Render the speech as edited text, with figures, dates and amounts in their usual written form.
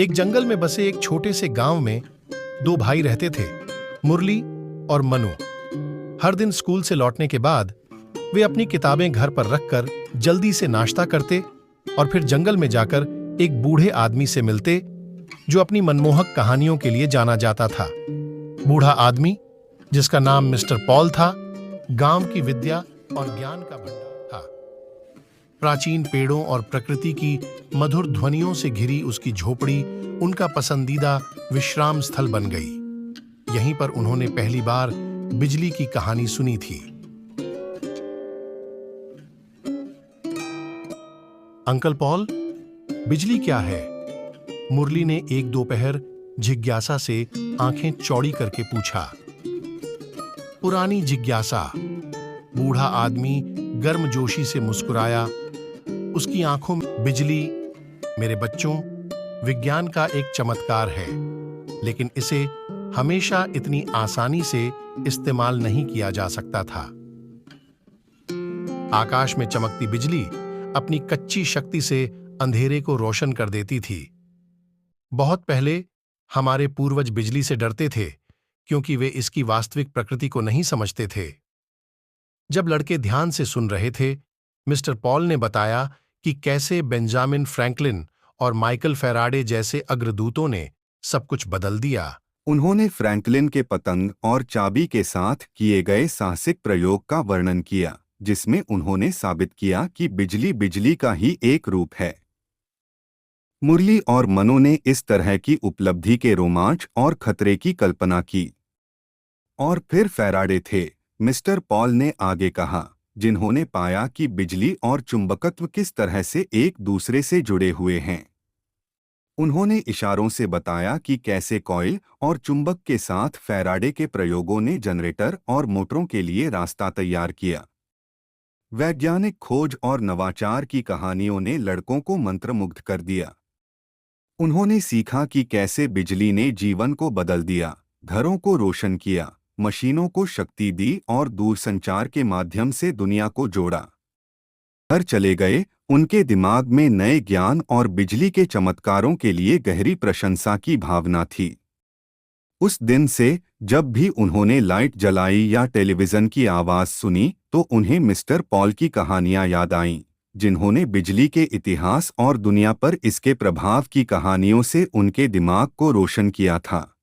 एक जंगल में बसे एक छोटे से गांव में दो भाई रहते थे, मुरली और मनु। हर दिन स्कूल से लौटने के बाद वे अपनी किताबें घर पर रखकर जल्दी से नाश्ता करते और फिर जंगल में जाकर एक बूढ़े आदमी से मिलते जो अपनी मनमोहक कहानियों के लिए जाना जाता था। बूढ़ा आदमी, जिसका नाम मिस्टर पॉल था, गांव की विद्या और ज्ञान का भंडार था। प्राचीन पेड़ों और प्रकृति की मधुर ध्वनियों से घिरी उसकी झोपड़ी उनका पसंदीदा विश्राम स्थल बन गई। यहीं पर उन्होंने पहली बार बिजली की कहानी सुनी थी। अंकल पॉल, बिजली क्या है? मुरली ने एक दोपहर जिज्ञासा से आंखें चौड़ी करके पूछा। पुरानी जिज्ञासा। बूढ़ा आदमी गर्मजोशी से मुस्कुराया। उसकी आंखों में बिजली, मेरे बच्चों, विज्ञान का एक चमत्कार है, लेकिन इसे हमेशा इतनी आसानी से इस्तेमाल नहीं किया जा सकता था। आकाश में चमकती बिजली अपनी कच्ची शक्ति से अंधेरे को रोशन कर देती थी। बहुत पहले हमारे पूर्वज बिजली से डरते थे क्योंकि वे इसकी वास्तविक प्रकृति को नहीं समझते थे। जब लड़के ध्यान से सुन रहे थे, मिस्टर पॉल ने बताया कि कैसे बेंजामिन फ्रैंकलिन और माइकल फैराडे जैसे अग्रदूतों ने सब कुछ बदल दिया। उन्होंने फ्रैंकलिन के पतंग और चाबी के साथ किए गए साहसिक प्रयोग का वर्णन किया, जिसमें उन्होंने साबित किया कि बिजली बिजली का ही एक रूप है। मुरली और मनु ने इस तरह की उपलब्धि के रोमांच और खतरे की कल्पना की। और फिर फैराडे थे, मिस्टर पॉल ने आगे कहा, जिन्होंने पाया कि बिजली और चुंबकत्व किस तरह से एक दूसरे से जुड़े हुए हैं। उन्होंने इशारों से बताया कि कैसे कॉइल और चुंबक के साथ फैराडे के प्रयोगों ने जनरेटर और मोटरों के लिए रास्ता तैयार किया। वैज्ञानिक खोज और नवाचार की कहानियों ने लड़कों को मंत्रमुग्ध कर दिया। उन्होंने सीखा कि कैसे बिजली ने जीवन को बदल दिया, घरों को रोशन किया, मशीनों को शक्ति दी और दूरसंचार के माध्यम से दुनिया को जोड़ा। घर चले गए, उनके दिमाग में नए ज्ञान और बिजली के चमत्कारों के लिए गहरी प्रशंसा की भावना थी। उस दिन से जब भी उन्होंने लाइट जलाई या टेलीविजन की आवाज सुनी, तो उन्हें मिस्टर पॉल की कहानियां याद आईं, जिन्होंने बिजली के इतिहास और दुनिया पर इसके प्रभाव की कहानियों से उनके दिमाग को रोशन किया था।